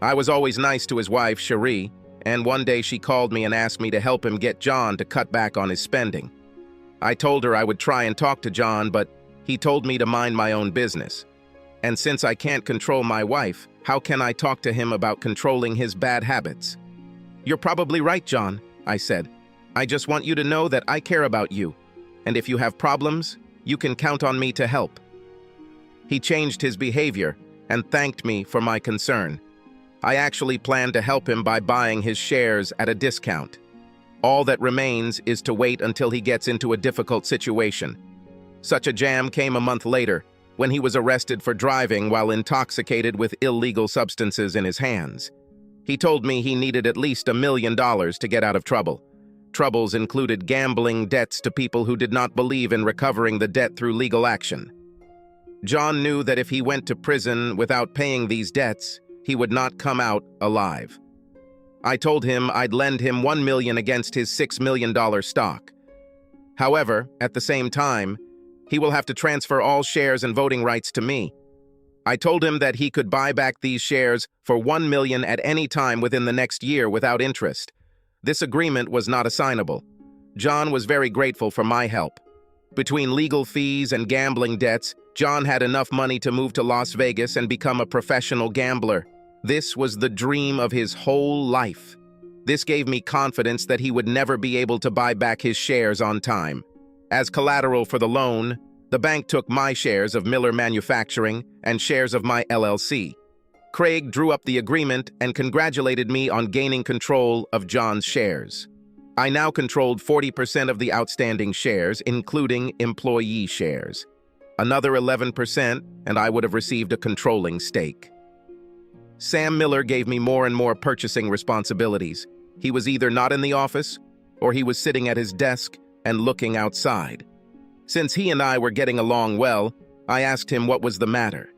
I was always nice to his wife, Cherie, and one day she called me and asked me to help him get John to cut back on his spending. I told her I would try and talk to John, but he told me to mind my own business. And since I can't control my wife, how can I talk to him about controlling his bad habits? "You're probably right, John," I said. I just want you to know that I care about you, and if you have problems, you can count on me to help." He changed his behavior and thanked me for my concern. I actually planned to help him by buying his shares at a discount. All that remains is to wait until he gets into a difficult situation. Such a jam came a month later, when he was arrested for driving while intoxicated with illegal substances in his hands. He told me he needed at least $1 million to get out of trouble. Troubles included gambling debts to people who did not believe in recovering the debt through legal action. John knew that if he went to prison without paying these debts, he would not come out alive. I told him I'd lend him $1 million against his $6 million stock. However, at the same time, he will have to transfer all shares and voting rights to me. I told him that he could buy back these shares for $1 million at any time within the next year without interest. This agreement was not assignable. John was very grateful for my help. Between legal fees and gambling debts, John had enough money to move to Las Vegas and become a professional gambler. This was the dream of his whole life. This gave me confidence that he would never be able to buy back his shares on time. As collateral for the loan, the bank took my shares of Miller Manufacturing and shares of my LLC. Craig drew up the agreement and congratulated me on gaining control of John's shares. I now controlled 40% of the outstanding shares, including employee shares. Another 11%, and I would have received a controlling stake. Sam Miller gave me more and more purchasing responsibilities. He was either not in the office, or he was sitting at his desk and looking outside. Since he and I were getting along well, I asked him what was the matter.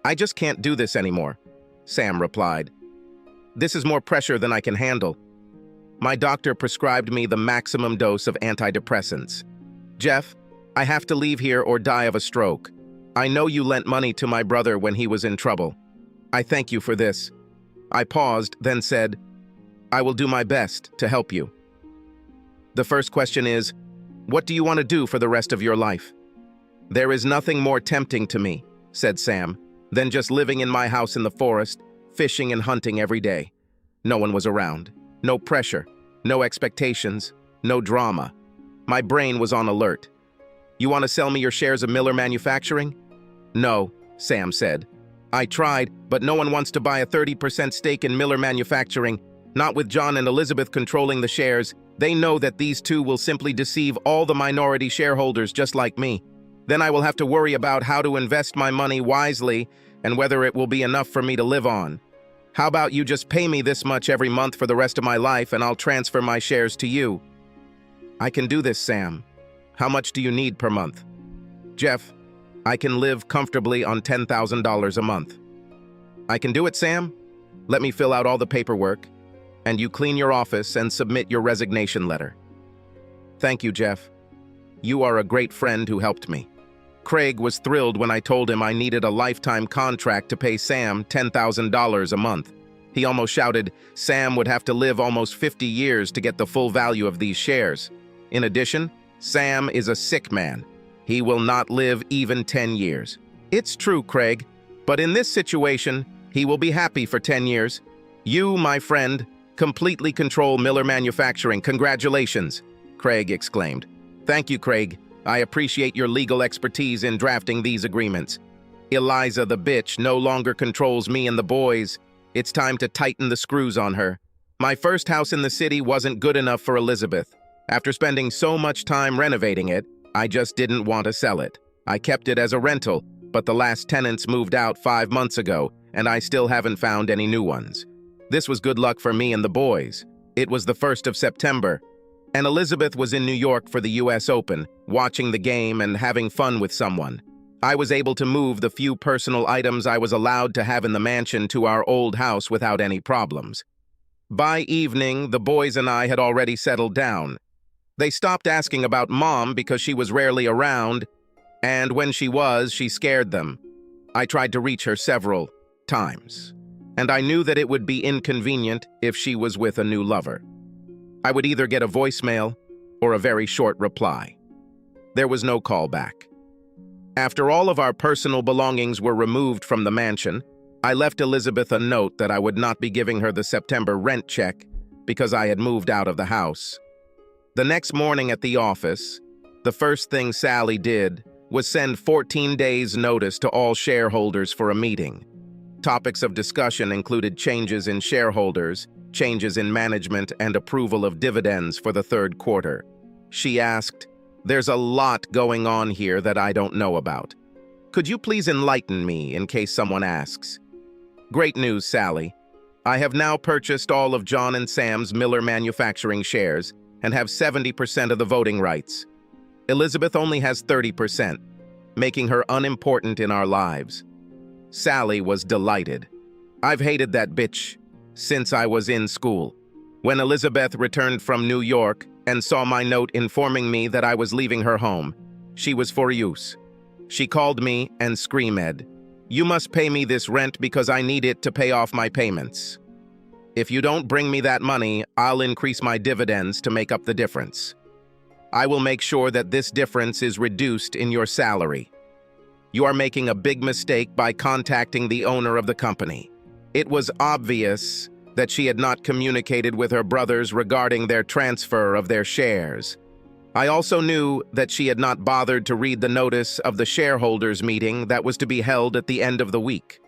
"I just can't do this anymore," Sam replied. "This is more pressure than I can handle. My doctor prescribed me the maximum dose of antidepressants. Jeff, I have to leave here or die of a stroke. I know you lent money to my brother when he was in trouble. I thank you for this." I paused, then said, "I will do my best to help you. The first question is, what do you want to do for the rest of your life?" "There is nothing more tempting to me," said Sam, "than just living in my house in the forest, fishing and hunting every day. No one was around. No pressure, no expectations, no drama. My brain was on alert. You want to sell me your shares of Miller Manufacturing?" "No," Sam said. "I tried, but no one wants to buy a 30% stake in Miller Manufacturing, not with John and Elizabeth controlling the shares. They know that these two will simply deceive all the minority shareholders just like me. Then I will have to worry about how to invest my money wisely and whether it will be enough for me to live on. How about you just pay me this much every month for the rest of my life and I'll transfer my shares to you?" "I can do this, Sam. How much do you need per month?" "Jeff, I can live comfortably on $10,000 a month." "I can do it, Sam. Let me fill out all the paperwork, and you clean your office and submit your resignation letter." "Thank you, Jeff. You are a great friend who helped me." Craig was thrilled when I told him I needed a lifetime contract to pay Sam $10,000 a month. He almost shouted Sam would have to live almost 50 years to get the full value of these shares. In addition, Sam is a sick man. He will not live even 10 years. "It's true, Craig, but in this situation, he will be happy for 10 years. You, my friend, completely control Miller Manufacturing. Congratulations," Craig exclaimed. "Thank you, Craig. I appreciate your legal expertise in drafting these agreements. Eliza the bitch no longer controls me and the boys. It's time to tighten the screws on her. My first house in the city wasn't good enough for Elizabeth. After spending so much time renovating it, I just didn't want to sell it. I kept it as a rental, but the last tenants moved out 5 months ago, and I still haven't found any new ones. This was good luck for me and the boys. It was the 1st of September, and Elizabeth was in New York for the US Open, watching the game and having fun with someone. I was able to move the few personal items I was allowed to have in the mansion to our old house without any problems. By evening, the boys and I had already settled down. They stopped asking about Mom because she was rarely around, and when she was, she scared them. I tried to reach her several times, and I knew that it would be inconvenient if she was with a new lover. I would either get a voicemail or a very short reply. There was no call back. After all of our personal belongings were removed from the mansion, I left Elizabeth a note that I would not be giving her the September rent check because I had moved out of the house. The next morning at the office, the first thing Sally did was send 14 days' notice to all shareholders for a meeting. Topics of discussion included changes in shareholders, changes in management, and approval of dividends for the third quarter. She asked, "There's a lot going on here that I don't know about. Could you please enlighten me in case someone asks?" "Great news, Sally. I have now purchased all of John and Sam's Miller Manufacturing shares and have 70% of the voting rights. Elizabeth only has 30%, making her unimportant in our lives." Sally was delighted. "I've hated that bitch since I was in school. When Elizabeth returned from New York and saw my note informing me that I was leaving her home, she was furious. She called me and screamed, 'You must pay me this rent because I need it to pay off my payments. If you don't bring me that money, I'll increase my dividends to make up the difference. I will make sure that this difference is reduced in your salary. You are making a big mistake by contacting the owner of the company.' It was obvious that she had not communicated with her brothers regarding their transfer of their shares. I also knew that she had not bothered to read the notice of the shareholders' meeting that was to be held at the end of the week.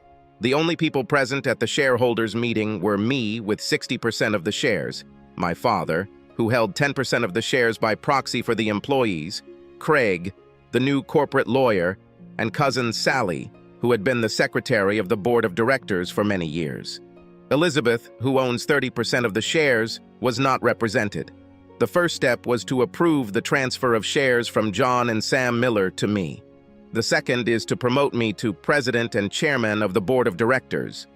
The only people present at the shareholders' meeting were me with 60% of the shares, my father, who held 10% of the shares by proxy for the employees, Craig, the new corporate lawyer, and cousin Sally, who had been the secretary of the board of directors for many years. Elizabeth, who owns 30% of the shares, was not represented. The first step was to approve the transfer of shares from John and Sam Miller to me. The second is to promote me to president and chairman of the board of directors.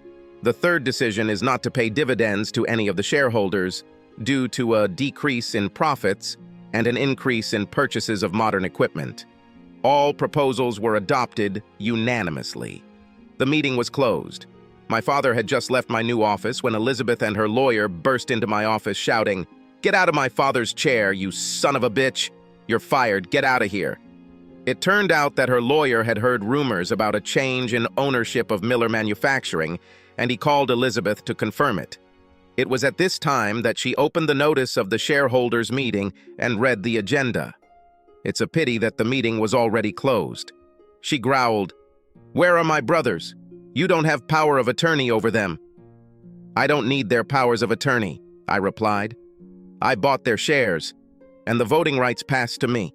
The third decision is not to pay dividends to any of the shareholders due to a decrease in profits and an increase in purchases of modern equipment. All proposals were adopted unanimously. The meeting was closed. My father had just left my new office when Elizabeth and her lawyer burst into my office shouting, "Get out of my father's chair, you son of a bitch! You're fired, get out of here." It turned out that her lawyer had heard rumors about a change in ownership of Miller Manufacturing, and he called Elizabeth to confirm it. It was at this time that she opened the notice of the shareholders' meeting and read the agenda. It's a pity that the meeting was already closed. She growled, "Where are my brothers? You don't have power of attorney over them." "I don't need their powers of attorney," I replied. "I bought their shares, and the voting rights passed to me."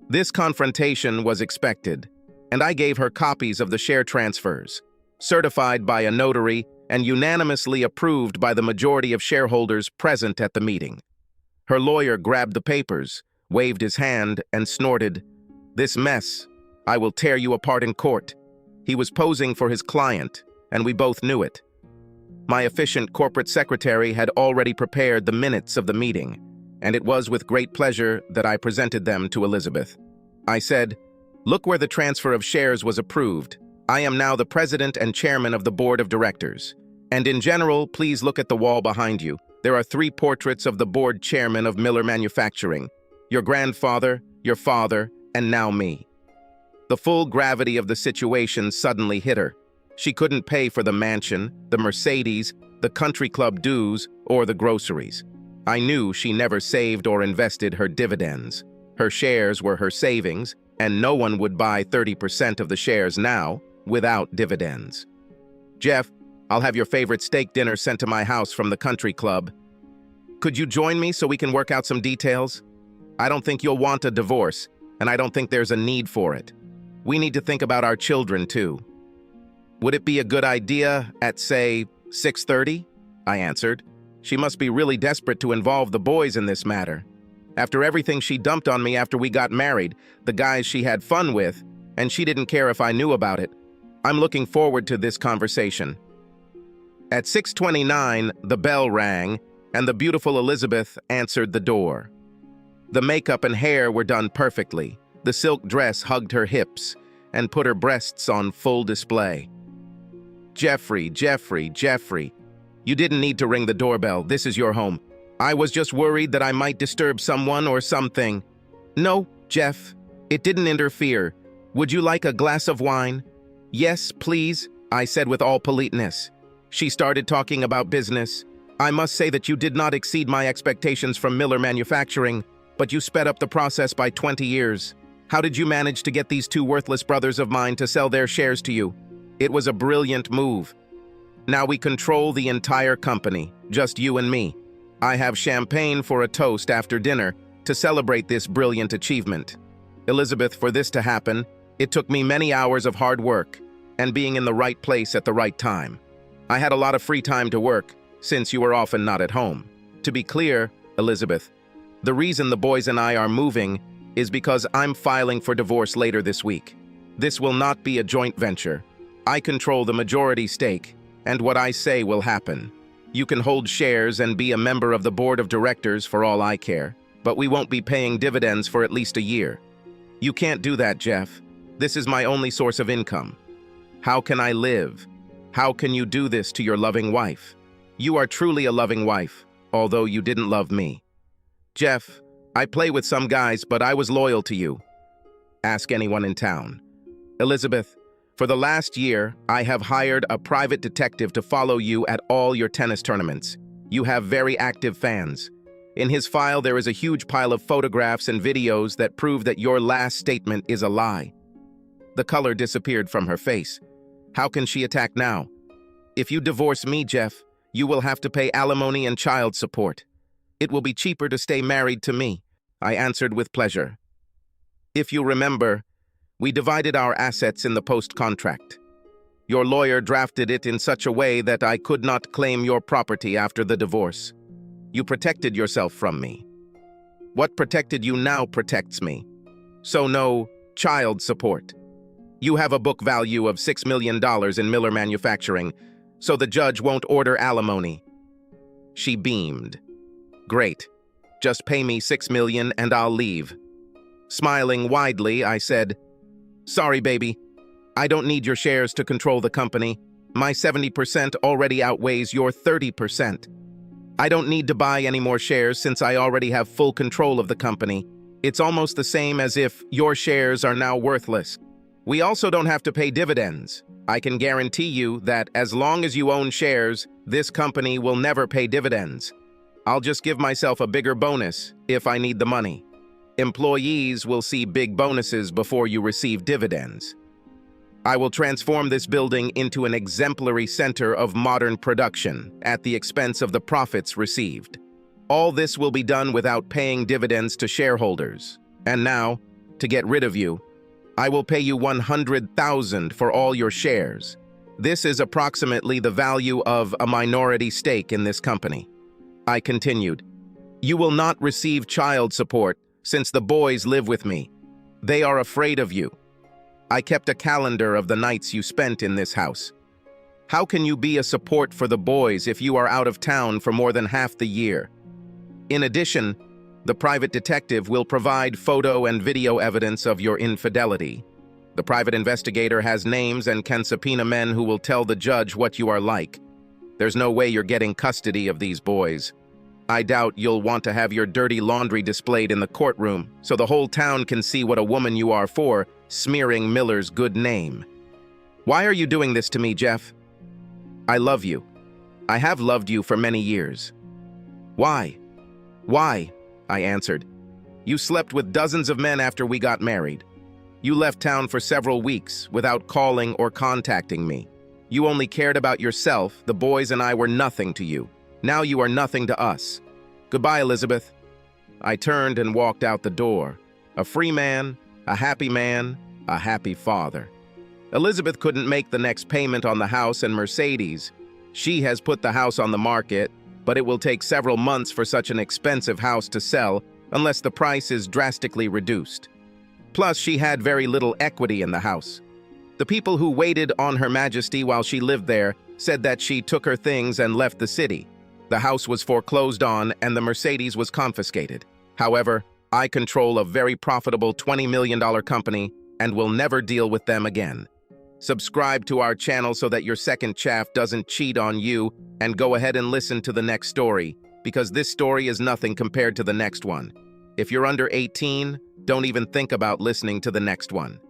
This confrontation was expected, and I gave her copies of the share transfers, certified by a notary and unanimously approved by the majority of shareholders present at the meeting. Her lawyer grabbed the papers, waved his hand, and snorted, "This mess, I will tear you apart in court." He was posing for his client, and we both knew it. My efficient corporate secretary had already prepared the minutes of the meeting, and it was with great pleasure that I presented them to Elizabeth. I said, "Look where the transfer of shares was approved. I am now the president and chairman of the board of directors. And in general, please look at the wall behind you. There are 3 portraits of the board chairman of Miller Manufacturing: your grandfather, your father, and now me." The full gravity of the situation suddenly hit her. She couldn't pay for the mansion, the Mercedes, the country club dues, or the groceries. I knew she never saved or invested her dividends. Her shares were her savings, and no one would buy 30% of the shares now without dividends. "Jeff, I'll have your favorite steak dinner sent to my house from the country club. Could you join me so we can work out some details? I don't think you'll want a divorce, and I don't think there's a need for it. We need to think about our children, too. Would it be a good idea at, say, 6:30? I answered. She must be really desperate to involve the boys in this matter. After everything she dumped on me after we got married, the guys she had fun with, and she didn't care if I knew about it. I'm looking forward to this conversation." At 6:29, the bell rang, and the beautiful Elizabeth answered the door. The makeup and hair were done perfectly. The silk dress hugged her hips and put her breasts on full display. Jeffrey, you didn't need to ring the doorbell. This is your home. I was just worried that I might disturb someone or something." "No, Jeff, it didn't interfere. Would you like a glass of wine?" "Yes, please," I said with all politeness. She started talking about business. I must say that you did not exceed my expectations from Miller Manufacturing, but you sped up the process by 20 years. How did you manage to get these two worthless brothers of mine to sell their shares to you? It was a brilliant move. Now we control the entire company, just you and me. I have champagne for a toast after dinner to celebrate this brilliant achievement. Elizabeth, for this to happen, it took me many hours of hard work and being in the right place at the right time. I had a lot of free time to work, since you were often not at home. To be clear, Elizabeth, the reason the boys and I are moving is because I'm filing for divorce later this week. This will not be a joint venture. I control the majority stake, and what I say will happen. You can hold shares and be a member of the board of directors for all I care, but we won't be paying dividends for at least a year. You can't do that, Jeff. This is my only source of income. How can I live? How can you do this to your loving wife? You are truly a loving wife, although you didn't love me. Jeff, I play with some guys, but I was loyal to you. Ask anyone in town. Elizabeth, for the last year, I have hired a private detective to follow you at all your tennis tournaments. You have very active fans. In his file, there is a huge pile of photographs and videos that prove that your last statement is a lie. The color disappeared from her face. How can she attack now? If you divorce me, Jeff, you will have to pay alimony and child support. It will be cheaper to stay married to me, I answered with pleasure. If you remember, we divided our assets in the post-contract. Your lawyer drafted it in such a way that I could not claim your property after the divorce. You protected yourself from me. What protected you now protects me. So no child support. You have a book value of $6 million in Miller Manufacturing, so the judge won't order alimony. She beamed. Great. Just pay me $6 million and I'll leave. Smiling widely, I said, sorry, baby. I don't need your shares to control the company. My 70% already outweighs your 30%. I don't need to buy any more shares since I already have full control of the company. It's almost the same as if your shares are now worthless. We also don't have to pay dividends. I can guarantee you that as long as you own shares, this company will never pay dividends. I'll just give myself a bigger bonus if I need the money. Employees will see big bonuses before you receive dividends. I will transform this building into an exemplary center of modern production at the expense of the profits received. All this will be done without paying dividends to shareholders. And now, to get rid of you, I will pay you $100,000 for all your shares. This is approximately the value of a minority stake in this company. I continued, you will not receive child support since the boys live with me. They are afraid of you. I kept a calendar of the nights you spent in this house. How can you be a support for the boys if you are out of town for more than half the year? In addition, the private detective will provide photo and video evidence of your infidelity. The private investigator has names and can subpoena men who will tell the judge what you are like. There's no way you're getting custody of these boys. I doubt you'll want to have your dirty laundry displayed in the courtroom so the whole town can see what a woman you are for, smearing Miller's good name. Why are you doing this to me, Jeff? I love you. I have loved you for many years. Why? Why? I answered. You slept with dozens of men after we got married. You left town for several weeks without calling or contacting me. You only cared about yourself. The boys and I were nothing to you. Now you are nothing to us. Goodbye, Elizabeth. I turned and walked out the door. A free man, a happy father. Elizabeth couldn't make the next payment on the house and Mercedes. She has put the house on the market, but it will take several months for such an expensive house to sell unless the price is drastically reduced. Plus, she had very little equity in the house. The people who waited on Her Majesty while she lived there said that she took her things and left the city. The house was foreclosed on and the Mercedes was confiscated. However, I control a very profitable $20 million company and will never deal with them again. Subscribe to our channel so that your second chaff doesn't cheat on you, and go ahead and listen to the next story, because this story is nothing compared to the next one. If you're under 18, don't even think about listening to the next one.